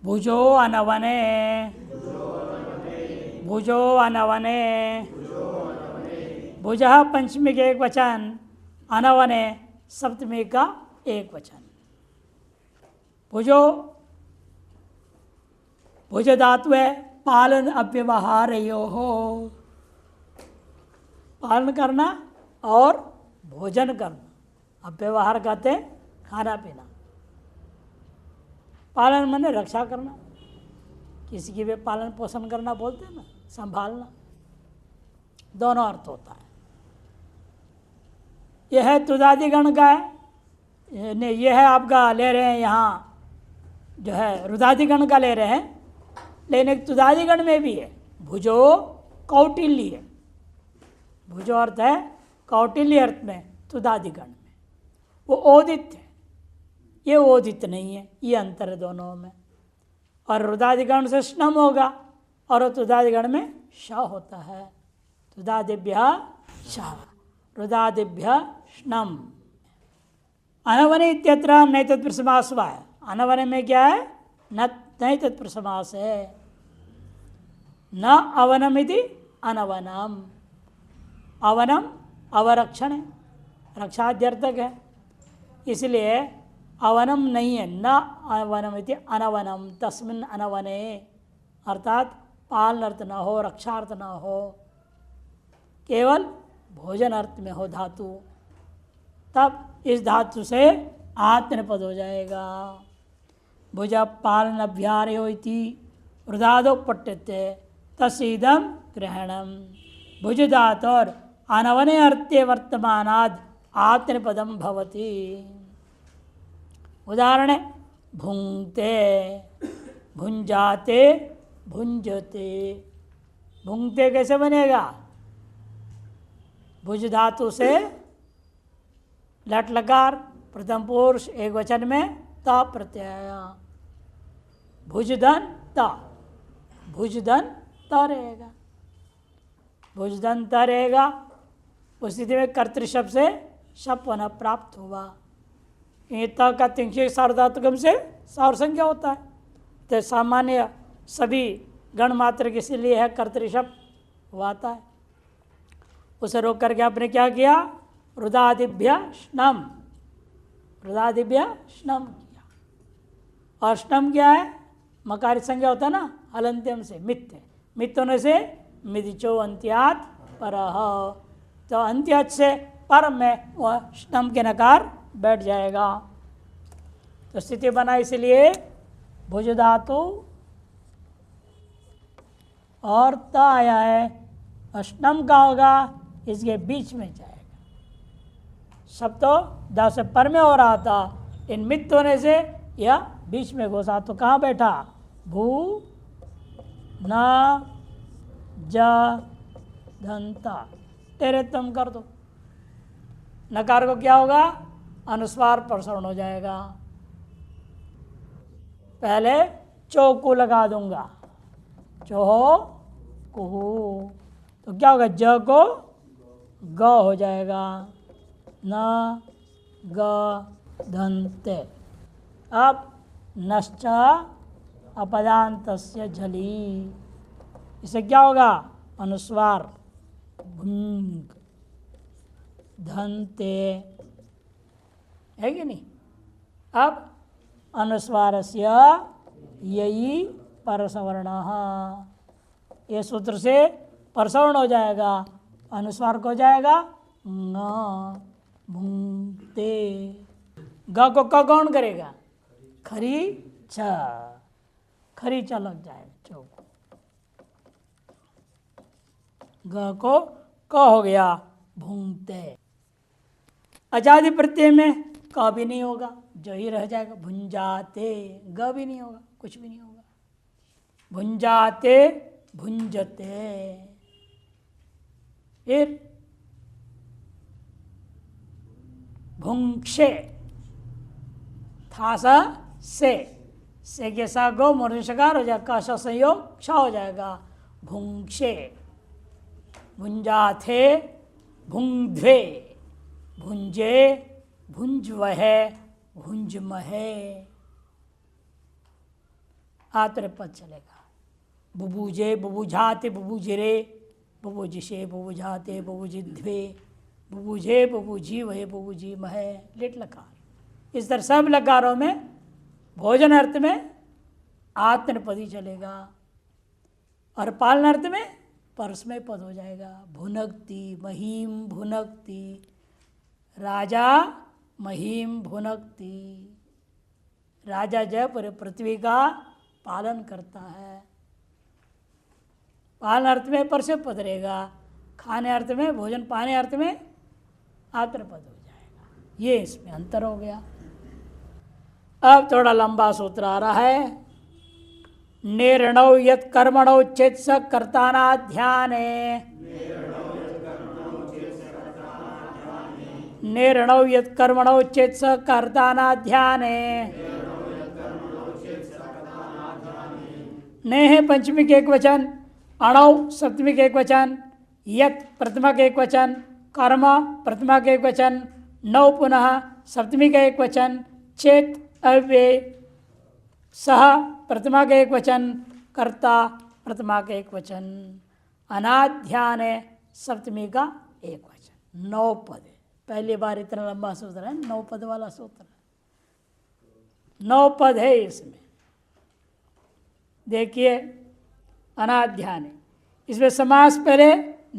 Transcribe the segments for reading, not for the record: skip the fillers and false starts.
भुजो अनवने, भुजो अनवने, भुजः पंचमी का एक वचन, अनवने सप्तमी का एक वचन। भुजो भुज धातु है पालन अव्यवहार हो, पालन करना और भोजन करना। अव्यवहार कहते हैं खाना पीना, पालन माने रक्षा करना, किसी की भी पालन पोषण करना बोलते हैं ना, संभालना, दोनों अर्थ होता है। यह है तुदादिगण का है, नहीं यह है आपका ले रहे हैं यहाँ जो है रुदादिगण का ले रहे हैं, लेकिन एक तुदादिगण में भी है भुजो कौटिल्य। भुजो अर्थ है कौटिल्य अर्थ में, तुदादिगण में वो ओदित है, ये ओदित नहीं है, ये अंतर है दोनों में। और रुदादिगण से स्नम होगा और तुदादिगण में श होता है। तुदादिभ्य श, रुदादिभ्य स्नम। अनवने इत्यत्र नहीं तत्पुरुष हुआ है। अनवने में क्या है? नहीं तत्पुरुष समास है। न अवनमिति अनवनम, अवनम अवरक्षण है, रक्षाध्यर्थक है, इसलिए अवनम नहीं है। न अवनमिति अनवनम, तस्मिन् अनवने, अर्थात पालन अर्थ न हो, रक्षार्थ न हो, केवल भोजन अर्थ में हो धातु, तब इस धातु से आत्मपद हो जाएगा। भुज पालन अभ्यारो इति रुदादो पठ्यते तस्दम ग्रहणम। भुज धातु और अनवने अर्थे वर्तमानाद आत्मपदम भवति। उदाहरण है भुंक्ते, भुंजाते, भुंजते। भुंक्ते कैसे बनेगा? भुज धातु से लट लकार प्रथम पुरुष एक वचन में ता प्रत्यय, भुजधन ता, भुजधन ता रहेगा, भुजधन ता रहेगा। उस स्थिति में कर्तृशब्द से शप होना प्राप्त हुआ। ता का तिंशिक सार्वधातुकम से सार संज्ञा होता है, तो सामान्य सभी गण मात्र के लिए है कर्तृशब्द हुआता है। उसे रोक करके आपने क्या किया? रुदादिभ्य स्नम, रुदादिभ्य स्नम किया। और स्नम क्या है? मकारी संज्ञा होता है ना, हलंत्यम से मित्य, मित्य होने से मिदिचो अंत्यात पर, तो अंत्यात से पर में वह स्नम के नकार बैठ जाएगा। तो स्थिति बना, इसलिए भुज धातु और त आया है, स्नम का होगा इसके बीच में जाएगा। सब तो द से पर में हो रहा था, इन मित्त होने से यह बीच में घुसा, तो कहाँ बैठा? भू न ज धनता, तेरे तम कर दो। नकार को क्या होगा? अनुस्वार प्रसरण हो जाएगा। पहले चो को लगा दूंगा, चोहो कुहू, तो क्या होगा? ज को ग हो जाएगा, न ग धनते। अब नश्च अपदान्तस्य झली, इसे क्या होगा? अनुस्वार भुंग धनते, है कि नहीं? अब अनुस्वारस्य यही परसवर्णः, ये सूत्र से परसवर्ण हो जाएगा, अनुस्वार को हो जाएगा न भुंगते। ग को क कौन करेगा? खरी छ, खरी छ लग जाएगा चौक, ग को क हो गया भूंगते। अजादि प्रत्यय में क भी नहीं होगा, जो ही रह जाएगा। भुंजाते, ग भी नहीं होगा, कुछ भी नहीं होगा। भुंजाते, भुंजते। फिर भुंक्षे, था से के साथ गो मूर्धन्यकार हो जाएगा, क संयोग क्ष हो जाएगा। भुंक्षे, भुंजाथे, भुंध्वे, भुंजे, भुंजवहे, भुंजमहे। आत्मनेपद चलेगा। बुबुजे बुबुझाते बुबुजिरे, बुबुजिशे बुबुझाते बुबुजिध्वे, बुबुझे बुबुझी वहे बुबुझी महे, लिट लकार। इस तरह सब लकारों में भोजन अर्थ में आत्मनेपदी चलेगा और पालन अर्थ में परस्मय पद हो जाएगा। भुनक्ति महीम भुनक्ति, राजा महीम भुनक्ति, राजा जय पूरे पृथ्वी का पालन करता है। पालन अर्थ में परस्मय पद रहेगा, खाने अर्थ में भोजन पाने अर्थ में आत्मनेपद हो जाएगा। ये इसमें अंतर हो गया। अब थोड़ा लंबा सूत्र आ रहा है। निर्णौ यत् कर्मणौ चेत् स कर्तानाध्याने, निर्णौ यत् कर्मणौ चेत् स कर्तानाध्याने। ने है पंचमी के एक वचन, अणौ सप्तमी के एक वचन, यत् प्रथमा के एक वचन, कर्म प्रथमा के एक वचन, नौ पुनः सप्तमी का एक वचन, चेत अव्यय, सह प्रथमा का एक वचन, कर्ता प्रथमा का एक वचन, अनाध्यान सप्तमी का एक वचन। 9 पद है। पहली बार इतना लंबा सूत्र है, 9 पद वाला सूत्र, 9 पद है इसमें। देखिए अनाध्यान, इसमें समास पहले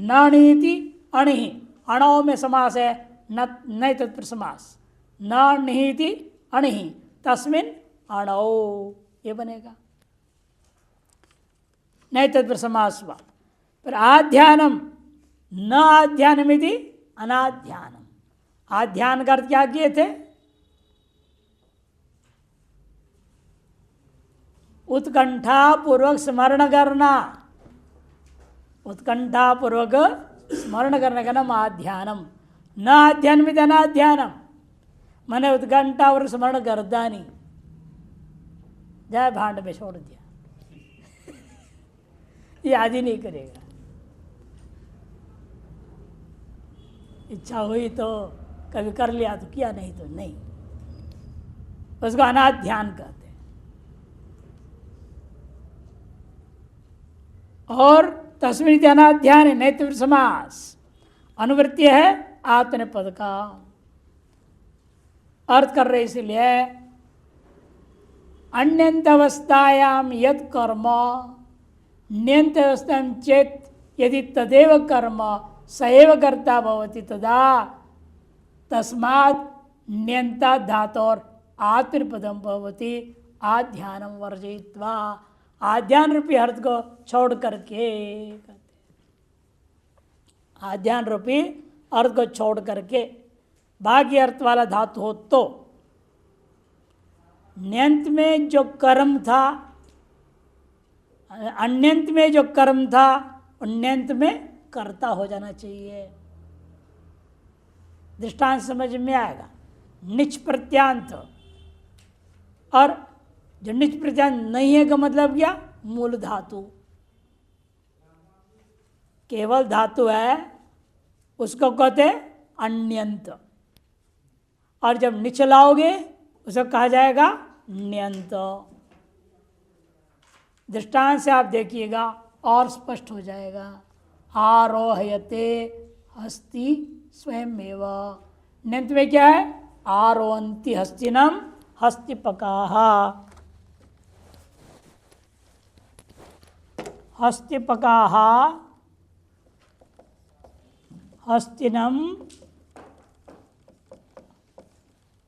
नाणीति अणि, अणों में समास है, न तत्पुरुष समास, न निहिति अणि तस्मिन् अणौ, ये बनेगा नहीं तत्पुरुष समास हुआ। पर आध्यानम न आध्यानमिति अनाध्यानम, आध्यान का अर्थ क्या किए थे? उत्कंठा पूर्वक स्मरण करना, उत्कंठा पूर्वक स्मरण करने का नाम आध्यानम। न आध्यान में अनाध्यानम, मैंने उत्कंठा और स्मरण करता नहीं, जाए भांड में छोड़ दिया, याद ही नहीं करेगा। इच्छा हुई तो कभी कर लिया तो किया, नहीं तो नहीं, उसको अनाध्यान कहते हैं। और तस्मिन् अनाध्यान है नैतिक समास, अनुवृत्ति है आत्मनेपद का अर्थ कर रहे। इसलिए अन्यंत अवस्थायाम यद कर्म न्यंत अवस्थायाम चेत यदि तदेव कर्म सएव कर्ता भवति तदा तस्मात् न्यंता धातोर आत्मनेपदम भवति आध्यानम वर्जयित्वा, आध्यान रूपी अर्थ को छोड़ करके, आध्यान रूपी अर्थ को छोड़ करके बाकी अर्थ वाला धातु हो तो न्यंत में जो कर्म था, अन्यंत में जो कर्म था, न्यंत में कर्ता हो जाना चाहिए। दृष्टांत समझ में आएगा। निच प्रत्यांत, और जो निच प्रत्यांत नहीं है का मतलब क्या? मूल धातु, केवल धातु है, उसको कहते अन्यंत। और जब निच लाओगे उसको कहा जाएगा न्यंत। दृष्टांत से आप देखिएगा और स्पष्ट हो जाएगा। आरोहयते हस्ति स्वयमेव, न्यंत में क्या है? आरोहन्ति हस्तिनम हस्तिपकाः, हस्तिपकाः हस्तिनम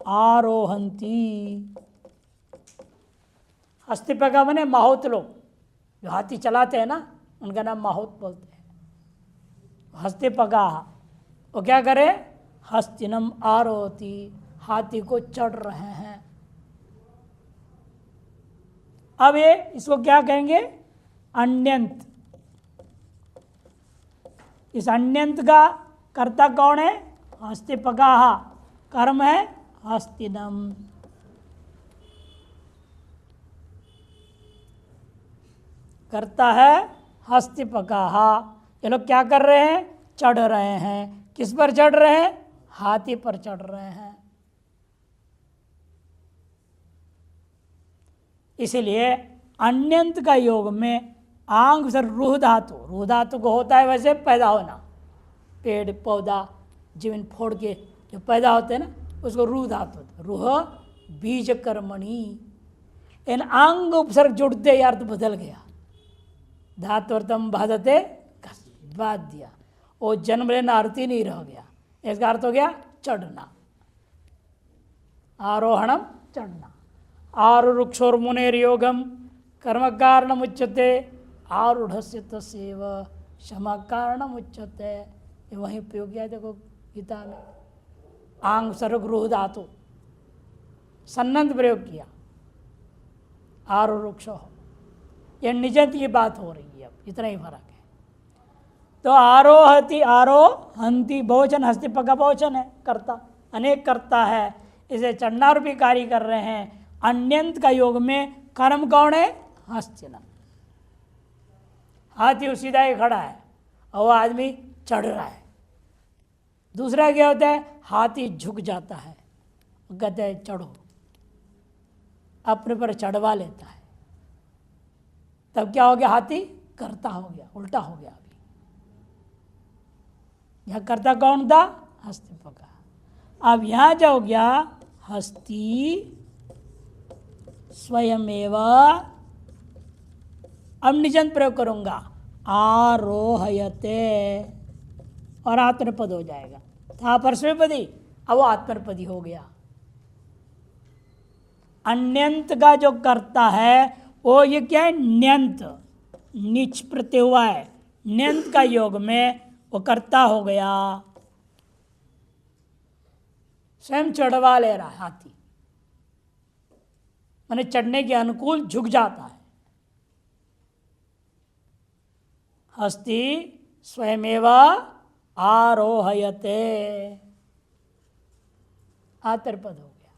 आरोहन्ति। हस्तिपका माने माहुत लोग, जो हाथी चलाते हैं ना, उनका नाम माहुत बोलते हैं। हस्तिपका, वो क्या करे? हस्तिनम आरोहति, हाथी को चढ़ रहे हैं। अब ये इसको क्या कहेंगे? अन्यंत। इस अन्यंत का कर्ता कौन है? हस्तिपकाः, कर्म है हस्तिनम। करता है हस्तिपकाः। ये लोग क्या कर रहे हैं? चढ़ रहे हैं। किस पर चढ़ रहे हैं? हाथी पर चढ़ रहे हैं। इसलिए अन्यंत का योग में आंग सर रूह धातु को होता है वैसे पैदा होना, पेड़ पौधा जीवन फोड़ के जो पैदा होते हैं ना उसको रूह धातु, रूह बीज कर्मणि। इन अंग उपसर्ग जुड़ते अर्थ बदल गया, धातुर्थम बाधते बाध दिया, वो जन्म लेना अर्थ ही नहीं रह गया, इसका अर्थ हो गया चढ़ना, आरोहणम चढ़ना। आरुक्षोर मुनेर योगम कर्म कारणम उच्यते आरूढ़स्य तस्यैव क्षमा कारणम उच्यते। ये वहीं प्रयोग किया देखो गीता में, आंग सर्ग रूह धातु सन्नंद प्रयोग किया, आरुक्ष हो, यह निजंत की बात हो रही है, अब इतना ही फर्क है। तो आरोहति आरोहंती बहुवचन, हस्ति पका बहुवचन है, कर्ता अनेक करता है, इसे चढ़ना रूपी कार्य कर रहे हैं। अन्यंत का योग में कर्म कौन है? हस्तिनम। हाथी सीधा ही खड़ा है और वो आदमी चढ़ रहा है। दूसरा क्या होता है? हाथी झुक जाता है, कहते हैं चढ़ो, अपने पर चढ़वा लेता है, तब क्या हो गया? हाथी कर्ता हो गया, उल्टा हो गया। अभी यह कर्ता कौन था? हस्ति पका। अब यहां जो हो गया हस्ति स्वयमेव, अब निजंत प्रयोग करूंगा, आरोहयते और आत्मपद हो जाएगा, था परस्मैपदी, अब वो आत्मपदी हो गया। अन्यंत का जो करता है वो ये क्या है? न्यंत, नीच प्रत्यय हुआ है, न्यंत का योग में वो कर्ता हो गया, स्वयं चढ़वा ले रहा है हाथी, माने चढ़ने के अनुकूल झुक जाता है। हस्ति स्वयमेव आरोहयते, आतरपद हो गया।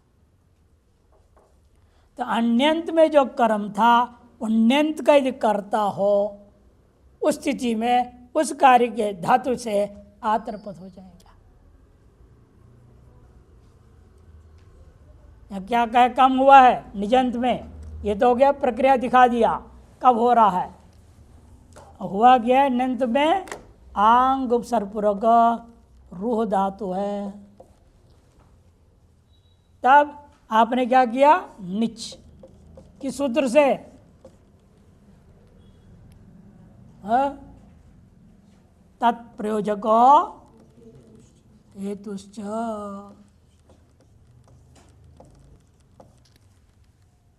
तो अन्यंत में जो कर्म था उन्यंत का यदि करता हो, उस स्थिति में उस कार्य के धातु से आतरपद हो जाएगा। क्या क्या काम हुआ है निजंत में? ये तो हो गया, प्रक्रिया दिखा दिया कब हो रहा है। हुआ गया है नंत में आंग उपसर्गपूर्वक रूह धातु है, तब आपने क्या किया? निच किस सूत्र से? तत्प्रयोजक हेतुश्च,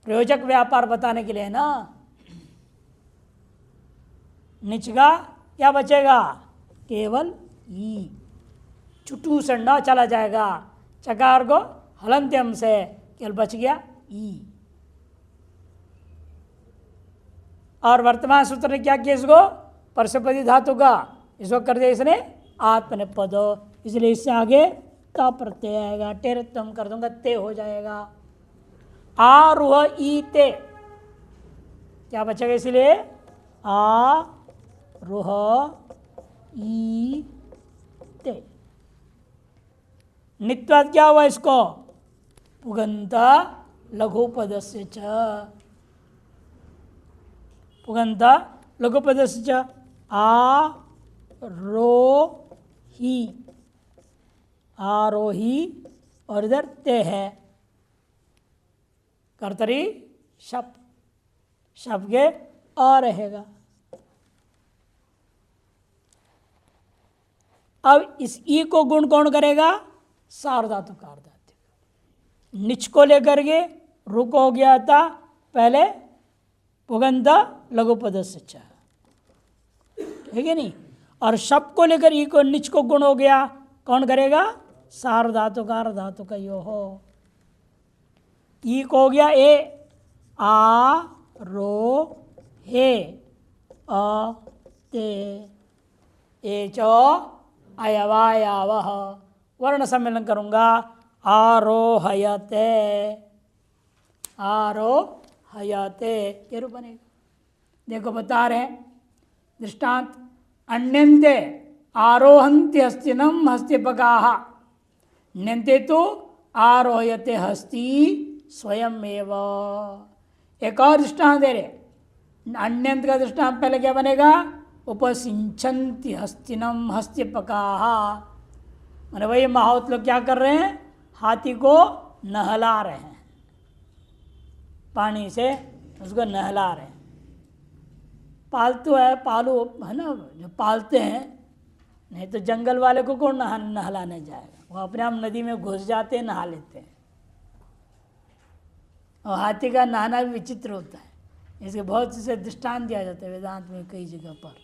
प्रयोजक व्यापार बताने के लिए ना। निच का क्या बचेगा? केवल ई, चुटू से न चला जाएगा, चकार को हलंत्यम से केवल बच गया ई। और वर्तमान सूत्र ने क्या किया? इसको परस्पदी धातु का इसको कर दिया इसने आत्मनेपद, इसलिए इससे आगे त प्रत्यय आएगा, टेरत्वम कर दूंगा, ते हो जाएगा। आरुह ई ते क्या बचेगा? इसलिए आ रुह ई ते। नित्वाद क्या हुआ इसको? पुगंत लघुपदस्य च, पुगंत लघुपदस्य च, आ रो ही, आरोही और इधर ते है, कर्तरी शप, शप के आ रहेगा। अब इस ई को गुण कौन करेगा? सार्वधातु का अर्धातु। निच को लेकर के रुक हो गया था पहले पुगंत लघुपदस्य च, ठीक है नहीं? और शप को लेकर ई को निच को गुण हो गया, कौन करेगा? सार्वधातु का अर्धातु का यो हो। ई को हो गया ए, आ रो हे अ ते, ए चो अयवायावह, वर्ण सम्मेलन करूंगा, आरोहयते, आरोहयते, ये रूप बनेगा। देखो बता रहे हैं दृष्टांत, अन्यन्ते आरोहन्ति हस्तिनम हस्तिपकाः, न्यन्ते तो आरोहयते हस्ति स्वयमेव। एक और दृष्टांत दे रहे, अन्यंत का दृष्टांत पहले क्या बनेगा? उपसिंचन्ति हस्तिनम हस्त्यपकाः। मैंने वही माहौत लोग क्या कर रहे हैं? हाथी को नहला रहे हैं, पानी से उसको नहला रहे हैं। पालतू है, पालू है ना, जो पालते हैं, नहीं तो जंगल वाले को कौन नहलाने जाएगा? वो अपने आप नदी में घुस जाते हैं, नहा लेते हैं। और हाथी का नहाना भी विचित्र होता है, इसके बहुत से दृष्टांत दिया जाता है वेदांत में कई जगह पर।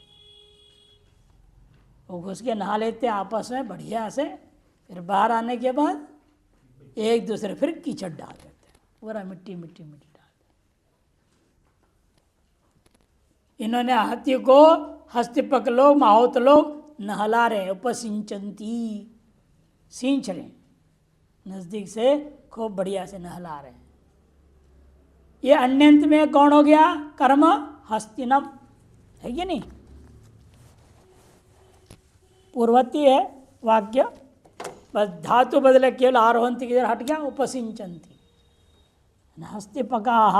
वो घुस के नहा लेते हैं आपस में बढ़िया से, फिर बाहर आने के बाद एक दूसरे फिर कीचड़ डाल देते हैं, पूरा मिट्टी मिट्टी मिट्टी डाल देते। इन्होंने हाथी को हस्तिपक लोग, माहौत लोग नहला रहे, उपसिंचन्ति, सींच रहे, नजदीक से खूब बढ़िया से नहला रहे हैं। ये अन्यंत में कौन हो गया? कर्म हस्तिनम, है कि नहीं? पूर्ववर्ती है वाक्य, बस धातु बदले केवल आरोहंती की तरह हट गया, उपसिंचन्ति। हस्तिपकाः,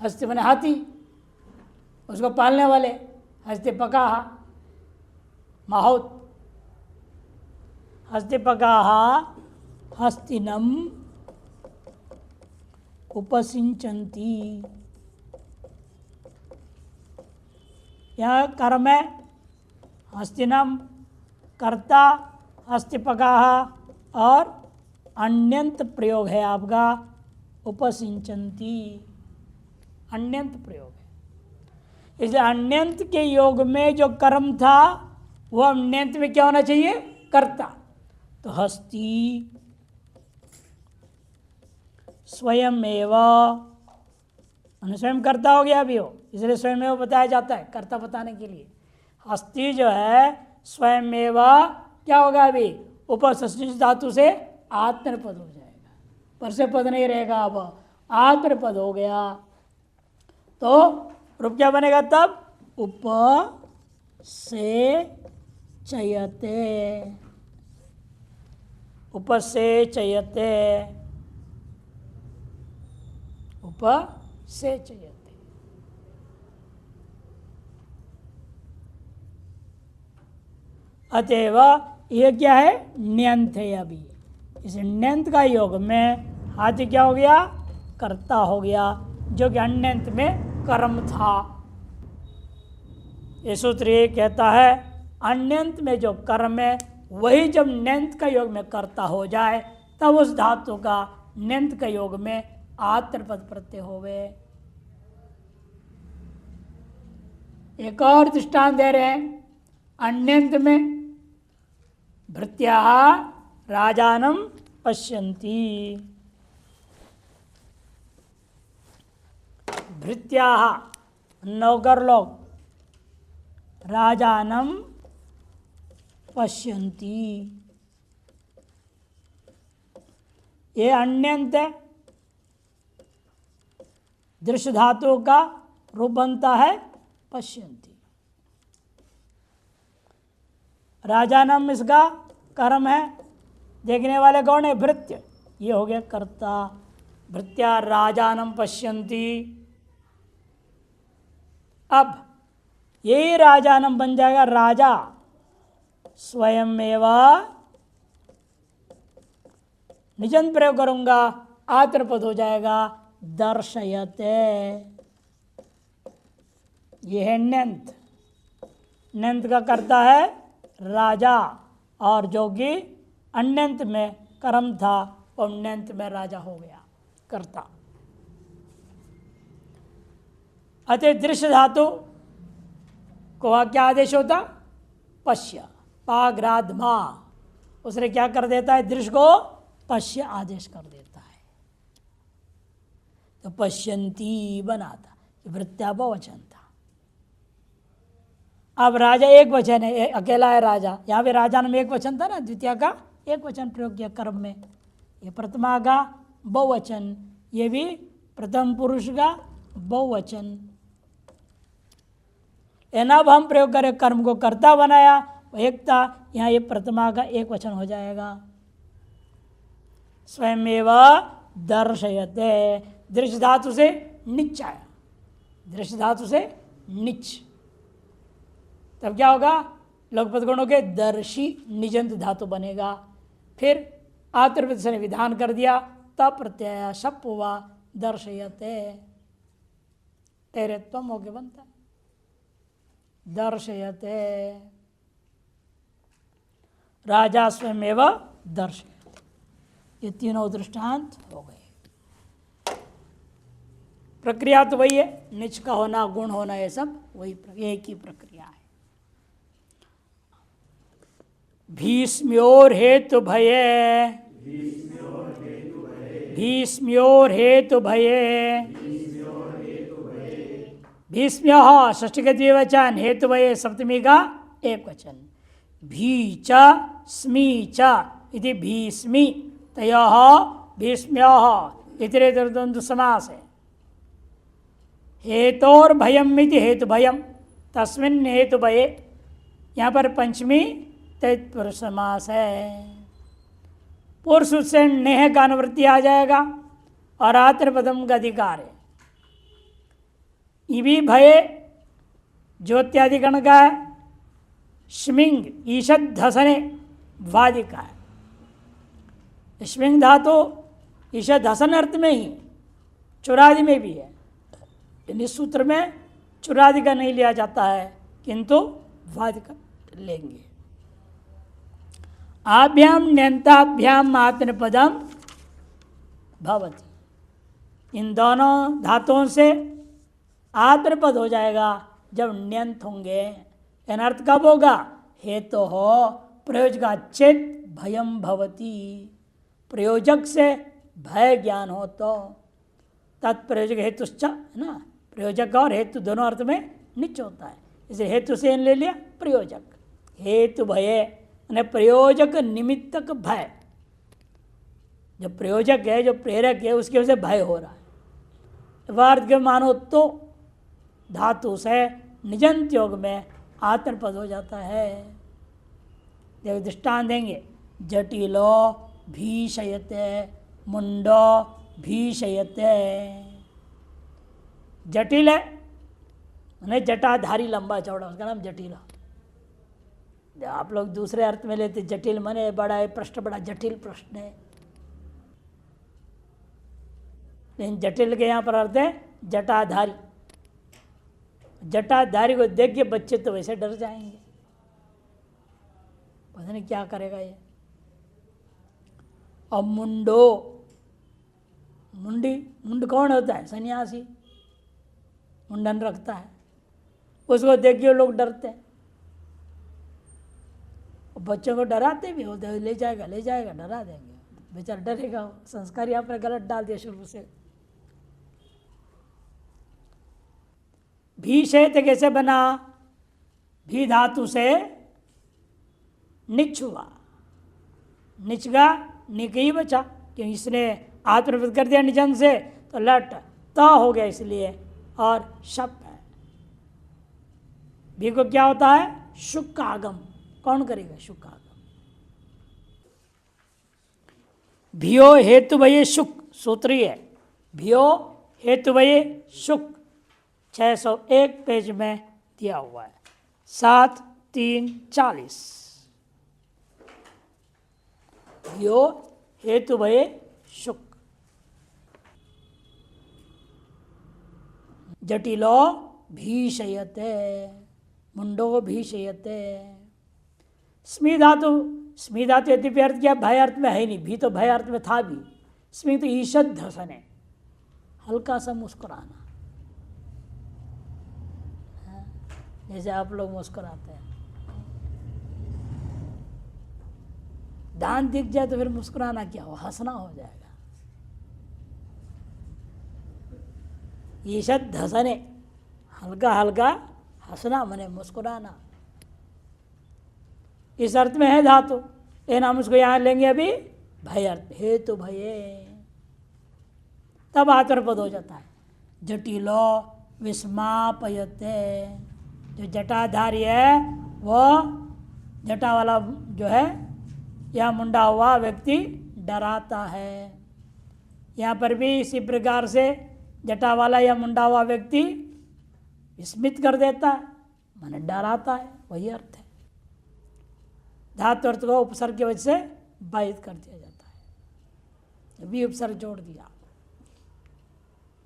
हस्ति बने हाथी, उसको पालने वाले, हस्तिपकाः माहौत। हस्तिपकाः हस्तिनम उपसिंचन्ति। यह कर्म है, हस्तिनम कर्ता, हस्तिपकाः और अन्यंत प्रयोग है आपका उपसिंचन्ति, अन्यंत प्रयोग है। इसलिए अन्यंत के योग में जो कर्म था वो अन्यंत में क्या होना चाहिए? कर्ता। तो हस्ति स्वयं एवं, स्वयं कर्ता हो गया अभी हो, इसलिए स्वयं एवं बताया जाता है कर्ता बताने के लिए। हस्ति जो है स्वयं एवं क्या होगा? अभी उपसर्जित धातु से आत्मपद हो जाएगा, पर से पद नहीं रहेगा, अब आत्मपद हो गया। तो रूप क्या बनेगा तब? उप से चयते, उप से चयते, उप से चयते। अतएव ये क्या है? ण्यंत है। अभी इस ण्यंत का योग में हाथी क्या हो गया? कर्ता हो गया, जो कि अन्यंत में कर्म था। ये सूत्र ये कहता है अन्यंत में जो कर्म है वही जब ण्यंत का योग में कर्ता हो जाए तब उस धातु का ण्यंत का योग में आत्मपद प्रत्यय होवे। एक और दृष्टांत दे रहे हैं, अन्यंत में भृत्याः राजानं पश्यन्ति। भृत्याः नौकर लोग राजानं पश्यन्ति, ये अन्यंत है। दृश्य धातु का रूप बनता है पश्यन्ति। राजानम इसका कर्म है, देखने वाले कौन है? भृत्य, ये हो गया कर्ता। भृत्या राजानम पश्यन्ति। अब यही राजानम बन जाएगा राजा स्वयं एवं, निजंत प्रयोग करूंगा आत्मपद हो जाएगा दर्शयते। ये है ण्यंत, ण्यंत का करता है राजा, और जो कि अन्यंत में कर्म था वो ण्यंत में राजा हो गया कर्ता। अतः दृश्य धातु को क्या आदेश होता? पश्य, पाग्राधमा, उसने क्या कर देता है? दृश्य को पश्य आदेश कर देता है, तो पश्यन्ति बनाता, वृत्त्या बहुवचन था। अब राजा एक वचन है, अकेला है राजा, यहाँ पे राजा में एक वचन था ना, द्वितीय का एक वचन प्रयोग किया कर्म में, ये प्रथमा का बहुवचन, ये भी प्रथम पुरुष का बहुवचन। अब हम प्रयोग करें कर्म को कर्ता बनाया, एक था, यहाँ ये प्रथमा का एक वचन हो जाएगा। स्वयमेव दर्शयते। दृश्य धातु से निच आया, दृश्य धातु से निच, तब क्या होगा? लोकपद गुण हो गए दर्शी, निजंत धातु बनेगा। फिर आतृवृत्त से विधान कर दिया, तब प्रत्यय शप हुआ दर्शयते, तेरे त्वम होके बनता है दर्शयते। राजा स्वयमेव दर्शयते। ये तीनों दृष्टांत हो गए। प्रक्रिया तो वही है, निच का होना, गुण होना, ये सब वही एक ही प्रक्रिया है। भीष्म्योर हेतु भये, भीष्म्योर हेतु भये, भीष्म्य षष्ठी का द्विवचन, हेतु भये सप्तमी का एक वचन। भी च स्मी च इति भीष्मी तयः भीष्म्यः इतरेतर द्वंद्व समास है। हेतोर भयम इति हेतु भयम तस्मिन् हेतु भये, यहाँ पर पंचमी तत्पुरुष समास है। पुरुष से नेह का अनुवृत्ति आ जाएगा और आत्रपदम का अधिकार है। इवी भये ज्योत्यादिगण का है, श्मिंग ईषद धसने वादि का है। श्मिंग धातु ईषद धसन अर्थ में ही चुरादि में भी है, इस सूत्र में चुरादि का नहीं लिया जाता है किंतु वादि का लेंगे। आभ्याम न्यंताभ्याम आत्मपदम भवति, इन दोनों धातुओं से आत्मपद हो जाएगा जब न्यंत होंगे। अनर्थ कब होगा? हेतु हो प्रयोजक चेत भयम भवति, प्रयोजक से भय ज्ञान हो तो तत्प्रयोजक हेतुश्च है ना, प्रयोजक और हेतु दोनों अर्थ में निच होता है, इसलिए हेतु से ले लिया प्रयोजक। हेतु भय प्रयोजक निमित्तक भय, जो प्रयोजक है जो प्रेरक है उसकी वजह से भय हो रहा है। वार्थ के मानो तो धातु से निजंत योग में आत्मपद हो जाता है। जब दृष्टान देंगे, जटिलो भीषयते मुंडो भीषयते, जटिल है मैंने जटाधारी लंबा चौड़ा, उसका नाम जटिल। आप लोग दूसरे अर्थ में लेते, जटिल माने बड़ा है, प्रश्न बड़ा जटिल प्रश्न है, लेकिन जटिल के यहाँ पर अर्थ है जटाधारी। जटाधारी को देख के बच्चे तो वैसे डर जाएंगे, पता नहीं क्या करेगा ये। और मुंडो, मुंड कौन होता है? सन्यासी मुंडन रखता है, उसको देख के लोग डरते हैं। बच्चों को डराते भी होते, ले जाएगा डरा देंगे, बेचारा डरेगा। संस्कार यहाँ पर गलत डाल दिया शुरू से। भीषयत कैसे बना? भी धातु से निच हुआ, निच का निक ही बचा, क्योंकि इसने आत्मनिर्भर कर दिया निजन से, तो लट त हो गया इसलिए, और शप है। भी को क्या होता है? शुक आगम, कौन करेगा? शुक आगम। भियो हेतु भये शुक सूत्री है, भियो हेतु भये शुक 601 पेज में दिया हुआ है, 7-3-40। भियो हेतु भये शुक, जटिलो भीषयते मुंडो भीषयते। स्मी धातु यद्यपि अर्थ किया भय अर्थ में है नहीं, भी तो भय अर्थ में था भी। स्मी तो ईषद धसन है, हल्का सा मुस्कुराना, जैसे आप लोग मुस्कुराते हैं। दांत दिख जाए तो फिर मुस्कुराना क्या हो? हंसना हो जाएगा। ईषद धसने, हल्का हल्का हंसना मने मुस्कुराना, इस अर्थ में है धातु। लेकिन हम उसको यहाँ लेंगे अभी भय अर्थ, हेतु भये, तब आत्मपद हो जाता है। जटिलो विस्मापयते, जो जटाधारी है वो जटा वाला जो है या मुंडा हुआ व्यक्ति डराता है। यहाँ पर भी इसी प्रकार से जटा वाला या मुंडा हुआ व्यक्ति विस्मित कर देता है, माने डराता है, वही अर्थ है। धातु अर्थ को उपसर्ग की वजह से बाधित कर दिया जाता है, भी उपसर्ग जोड़ दिया,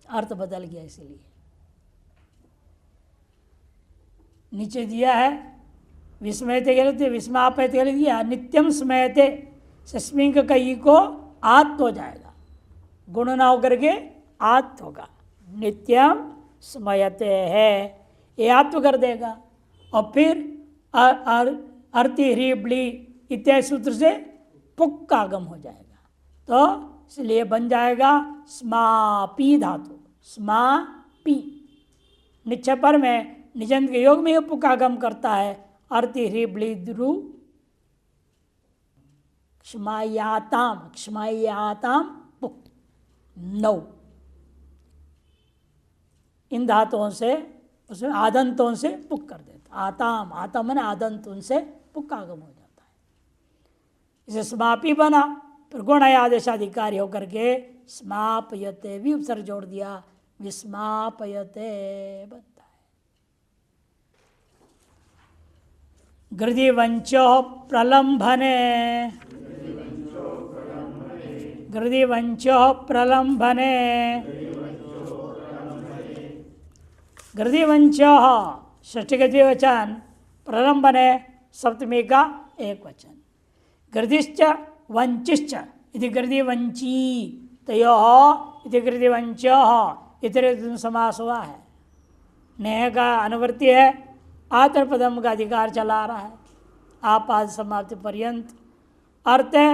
अर्थ बदल गया। इसीलिए नीचे दिया है विस्मयते के लिए विस्मापयते के लिए दिया, नित्यम स्मयते सस्मिंग कई को आत्त हो जाएगा, गुण ना होकर के आत्त होगा। नित्यम स्मयते है, ये आत्व कर देगा। और फिर अर्ति ह्री ब्ली इत्यादि सूत्र से पुक का आगम हो जाएगा, तो इसलिए बन जाएगा स्मापी धातु, स्मापी। निश्चय पर में निजंत के योग में यह पुक आगम करता है। अर्ति ह्री ब्ली द्रु क्षमायाताम, क्षमायाताम पुक, 9 इन धातुओं से उसमें आदंतों से पुक कर देता। आताम, आताम मैंने आदंतों से पुक आगम हो जाता है। इसे समापी बना, फिर गुण आदेशाधिकारी होकर के स्मापयते भी उपसर्ग जोड़ दिया, विस्मापयते बनता है। गृधिवंचो प्रलंभने, गृधिवंचो प्रलंभने, गृधिवंचो षष्ठी का द्विवचन, प्रलंबने सप्तमी का एक वचन। गृधिश्च वंचिश्च इति गृधिवंची तयोः इति गृधिवंचोः इतरे समास हुआ है। नेह का अनुवर्ती है, आतर पदम का अधिकार चला रहा है आपाद समाप्ति पर्यंत। अर्थ है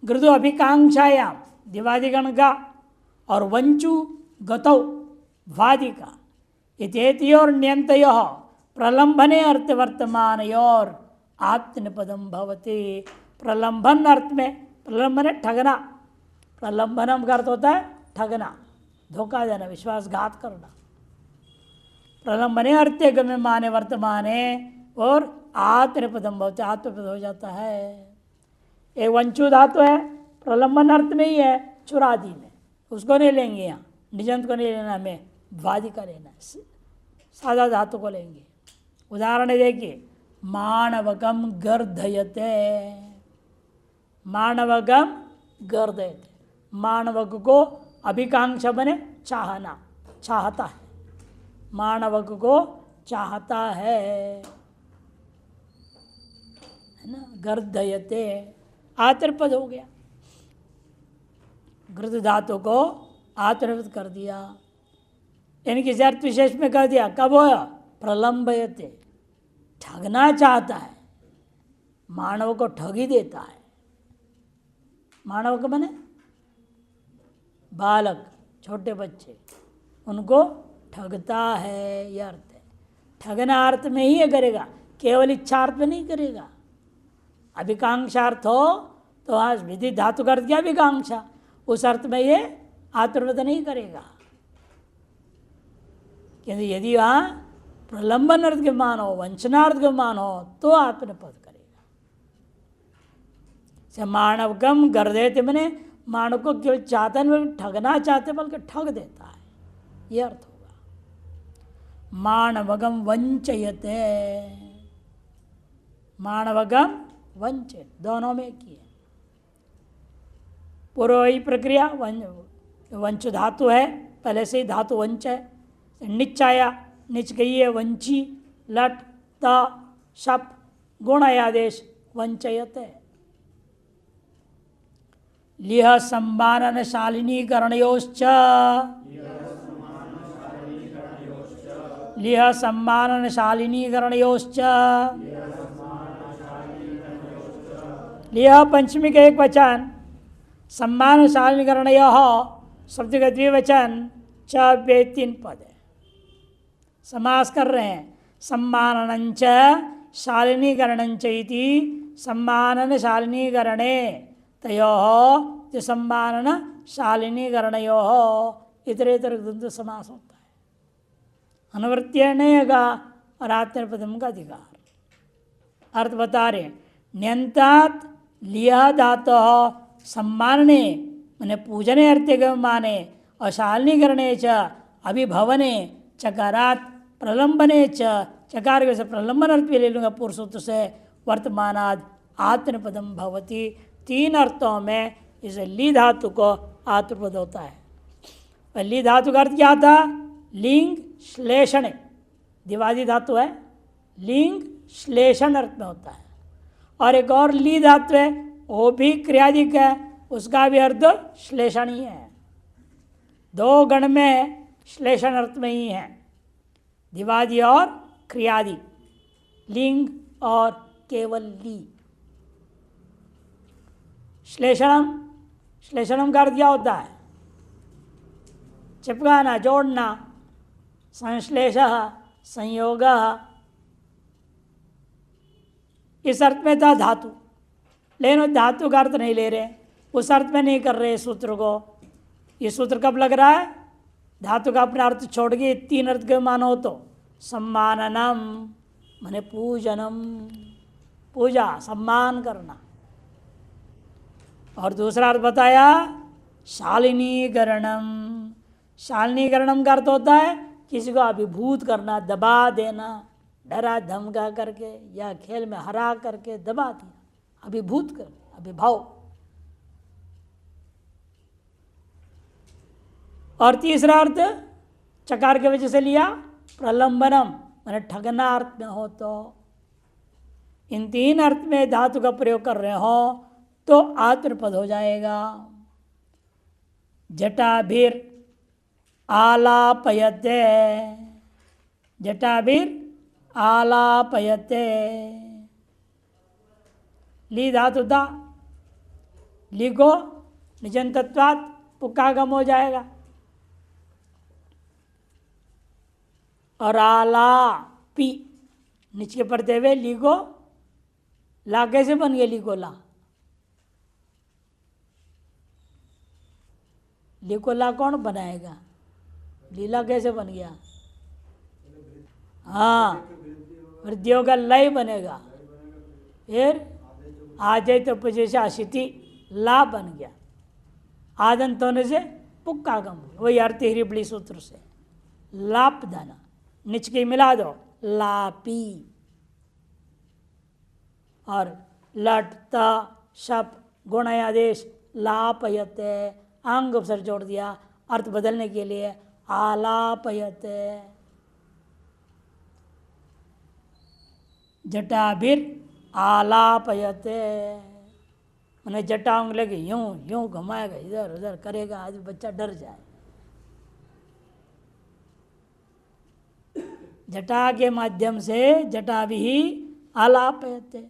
गृदु अभिकांक्षायाम दिवादिगण का और वंचु गतौ वादि का इतेतियोर न्यंतयोः प्रलंबने अर्थ वर्तमानयोर आत्मनिपदम भवति। प्रलंबन अर्थ में, प्रलंबन है ठगना, प्रलंबनम का अर्थ होता है ठगना, धोखा देना, विश्वासघात करना। प्रलंबने अर्थ गम्यमाने वर्तमाने और आत्मनिपदम भवति, आत्मपद हो जाता है। एक वंचु धातु है, प्रलंबन अर्थ में ही है, चुरादी में, उसको नहीं लेंगे यहाँ, निजंत को नहीं लेना, हमें वादी का लेना है, सादा धातु को लेंगे। उदाहरण देखिए, माणवकम गर्धयते, माणवकम गर्धयते, माणवक को अभिकांक्षा बने चाहना, चाहता है, माणवक को चाहता है ना। गर्धयते आतरपद हो गया, गृध धातु को आतरपद कर दिया, यानी किसी अर्थ विशेष में कर दिया। कब हो? प्रलंबयते, ठगना चाहता है, मानव को ठगी देता है। मानव को माने बालक, छोटे बच्चे, उनको ठगता है, यह अर्थ है। ठगना अर्थ में ही ये करेगा, केवल इच्छार्थ में नहीं करेगा। अभिकांक्षार्थ हो तो वहाँ विधि धातु कर दिया अभिकांक्षा, उस अर्थ में ये आत्मपद नहीं करेगा। क्योंकि यदि वहाँ प्रलंबन अर्थ के मान हो, वंचनार्थ के मान हो, तो आत्मपद करेगा। से मानवगम गर्देते मैंने मानव को केवल चाहता नहीं, ठगना चाहते बल्कि ठग देता है, यह अर्थ होगा। मानवगम वंचयते, मानवगम वंचित, दोनों में किए। पूर्व ही प्रक्रिया, वंच धातु है, पहले से ही धातु वंच है। निच आया, निच गई है वंची, लट त शप गुण आदेश वंचयते। लिह सम्मानन शालिनीकरणयोश्च, लिह सम्मानन शालिनीकरणयोश्च, लिह पंचमी का एक वचन, सम्मान शालिनीकरणयोः शब्द का द्विवचन, च वे 3 पद है, समास कर रहे हैं। सम्माननंच शालिनीकरणंच इति सम्मानन शालिनीकरणे तयोः जो सम्मानन शालिनीकरणयोः इतरेतर द्वंद्व समास होता है। अनुवृत्त्यर्णय का और आत्मपदम का अधिकार। अर्थ बता रहे, न्यंतात लिया धातु सम्मानने मैंने पूजने अर्थे माने और शालनीकरणे च अभिभवने चकारात प्रलंबने चकार के से प्रलंबन अर्थ भी ले लूँगा पूर्व सूत्र से वर्तमानाद आत्मपदम भवती। 3 अर्थों में इस ली धातु को आत्मपद होता है। ली धातु का अर्थ क्या था? लिंग श्लेषण, दिवादी धातु है, लिंग श्लेषण अर्थ में होता है। और एक और ली धातु है वो भी क्रियादिक है, उसका भी अर्थ श्लेषण ही है। 2 गण में श्लेषण अर्थ में ही है, दिवादी और क्रियादि, लिंग और केवल ली। श्लेषणम का अर्थ क्या होता है? चिपकाना, जोड़ना, संश्लेष, संयोग, इस अर्थ में था धातु। लेकिन धातु का अर्थ नहीं ले रहे, उस अर्थ में नहीं कर रहे सूत्र को। ये सूत्र कब लग रहा है? धातु का अपना अर्थ छोड़ के 3 अर्थ के मानो तो सम्माननम माने पूजनम, पूजा सम्मान करना। और दूसरा अर्थ बताया शालिनीकरणम। शालिनीकरणम का अर्थ होता है किसी को अभिभूत करना, दबा देना, डरा धमका करके या खेल में हरा करके दबा दिया, अभिभूत कर, अभिभाव। और तीसरा अर्थ चकार के वजह से लिया प्रलंबनम माने ठगना अर्थ में हो तो। इन 3 अर्थ में धातु का प्रयोग कर रहे हो तो आत्मपद हो जाएगा। जटाभिर आलापयते, जटाभिर आलापयते, ली धातु था, ली को निजंतत्वात् पुक्कागम हो जाएगा। और आला पी नीचे पढ़ते हुए ली को ला कैसे बन गया? ली को ला, ली को ला कौन बनाएगा? लीला कैसे बन गया? हाँ, वृद्धियों का लय बनेगा। फिर आजय तो पजेशा अशिति ला बन गया, आदंत होने से पुक्कागम, वही अर्थ हिरिबड़ी सूत्र से लाप दाना, निच के मिला दो लापी। और लट त शप गुण आदेश लापयते, अंग उपसर जोड़ दिया अर्थ बदलने के लिए आलापयते। जटाभिर आलापयते मैंने जटाओं लगे यूं यूं घुमाएगा, इधर उधर करेगा, आज बच्चा डर जाए। जटा के माध्यम से जटा भी आलापयते,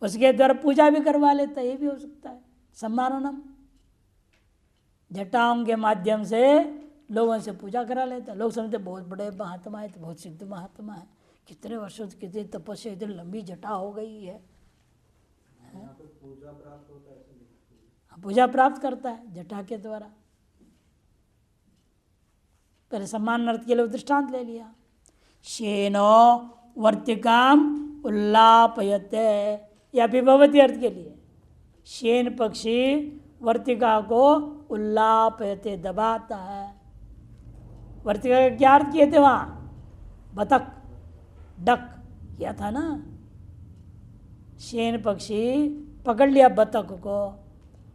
उसके द्वारा पूजा भी करवा लेता, ये भी हो सकता है सम्माननम। जटाओं के माध्यम से लोगों से पूजा करा लेता। लोग समझते बहुत बड़े महात्मा है, तो बहुत सिद्ध महात्मा है, कितने वर्षों से कितनी तपस्या, इतनी लंबी जटा हो गई है। पूजा प्राप्त करता है जटा के द्वारा। पहले सम्मान अर्थ के लिए दृष्टांत ले लिया। शेनो वर्तिकाम उल्लापयते, या विभवती अर्थ के लिए शेन पक्षी वर्तिका को उल्लापयते दबाता है। वर्तिका का क्या अर्थ किए थे वहाँ? बतख, डक किया था ना। शेन पक्षी पकड़ लिया बतख को,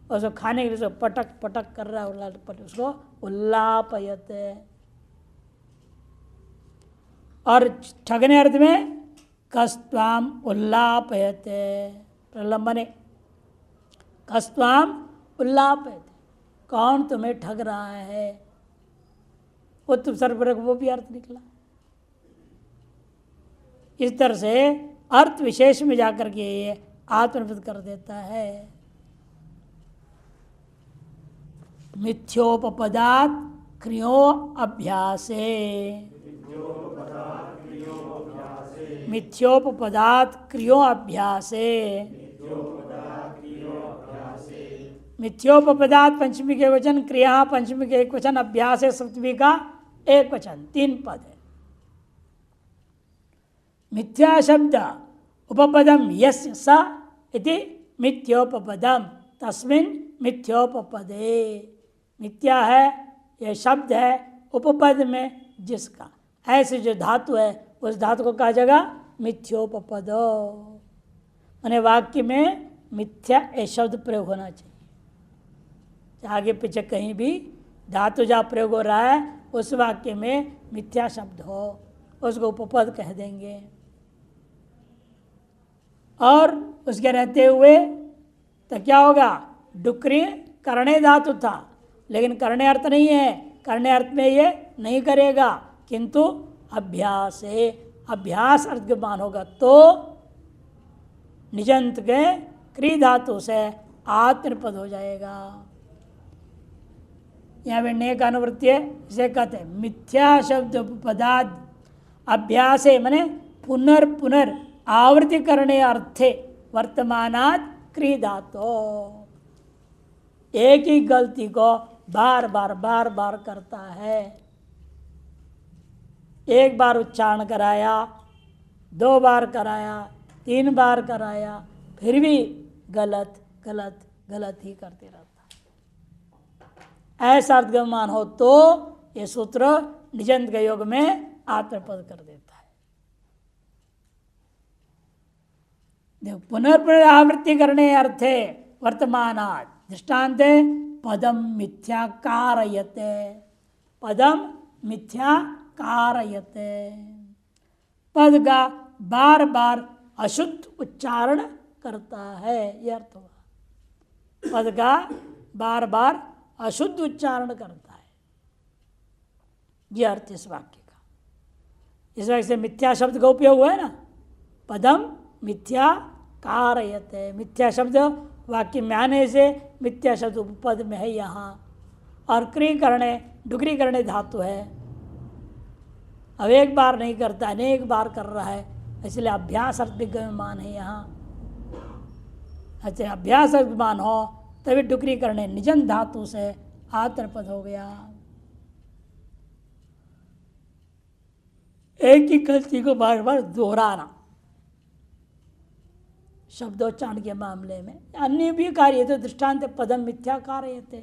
उसको खाने के लिए उसको पटक पटक कर रहा है, उसको उल्लापयते। और ठगने अर्थ में कस्त्वाम उल्लापयते, प्रलंबने कस्त्वाम उल्लापयते, कौन तुम्हें ठग रहा है, उत्तम सर्वरक वो भी अर्थ निकला। इस तरह से अर्थ विशेष में जाकर के ये आत्मनिर्भर कर देता है। मिथ्योपपदात् क्रियो अभ्यासे, मिथ्योपपदात् क्रियो अभ्यासे, मिथ्योपपदात् पंचमी के वचन, क्रिया पंचमी के एक वचन, अभ्यास है सप्तमी का एक वचन, 3 पद है। मिथ्या शब्द उपपदम यस्य स इति मिथ्योपपदम, तस्मिन् मिथ्योपपदे। मिथ्या है यह शब्द है उपपद में जिसका, ऐसे जो धातु है उस धातु को कहा जाएगा मिथ्योपपद। माने वाक्य में मिथ्या ये शब्द प्रयोग होना चाहिए। आगे पीछे कहीं भी धातु जहाँ प्रयोग हो रहा है उस वाक्य में मिथ्या शब्द हो उसको उपपद कह देंगे। और उसके रहते हुए तो क्या होगा, डुक्री करणे धातु था लेकिन करणे अर्थ नहीं है, करणे अर्थ में ये नहीं करेगा, किंतु अभ्यास है, अभ्यास अर्थ के मान होगा तो निजंत के क्री धातु से आत्मपद हो जाएगा। यहाँ पे नेक अनुवृत्ति है, इसे कहते हैं मिथ्या शब्द पदार्थ अभ्यास है, मैंने पुनर्पुनर आवृत्ति करने अर्थे वर्तमानात् क्री धातु, एक ही गलती को बार बार करता है। एक बार उच्चारण कराया, 2 बार कराया, 3 बार कराया, फिर भी गलत गलत गलत ही करते रहता है। ऐसा अर्थगमान हो तो ये सूत्र निजंत के योग में आत्मपद कर देता है। देखो पुनर्पुनरावृत्ति करने अर्थे वर्तमानात् दृष्टांत पदम मिथ्या कारयते, पदम मिथ्या कारयते, पद का बार बार अशुद्ध उच्चारण करता है, यह अर्थ हुआ। पद का बार बार अशुद्ध उच्चारण करता है, यह अर्थ इस वाक्य का। इस वाक्य से मिथ्या शब्द का उपयोग हुआ है ना, पदम मिथ्या कारयते, मिथ्या शब्द वाक्य में आने से मिथ्या शब्द उपपद में है यहाँ, और क्री करने डुगरी करने धातु है। अब एक बार नहीं करता, अनेक बार कर रहा है, इसलिए अभ्यास अर्थ विद्यमान है यहाँ। अच्छा, अभ्यास अर्थ विद्यमान हो तभी डुगरी करने निजन धातु से आत्मपद हो गया। एक ही गलती को बार बार दोहराना शब्दोच्चारण के मामले में, अन्य भी कार्य तो दृष्टांत पदम मिथ्या कारयते,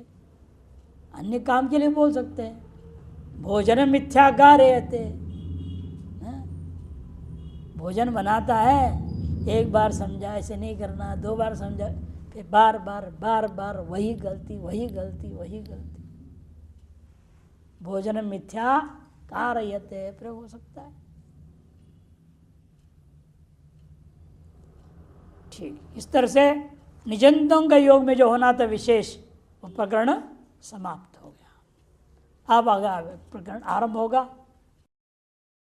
अन्य काम के लिए बोल सकते हैं। भोजन मिथ्या कारयते, भोजन बनाता है, एक बार समझा ऐसे नहीं करना, 2 बार समझा, फिर बार बार वही गलती वही गलती वही गलती। भोजन मिथ्या कारयते प्रयोग हो सकता है। ठीक, इस तरह से निजंतों का योग में जो होना था विशेष, वो प्रकरण समाप्त हो गया। अब आगे प्रकरण आरंभ होगा।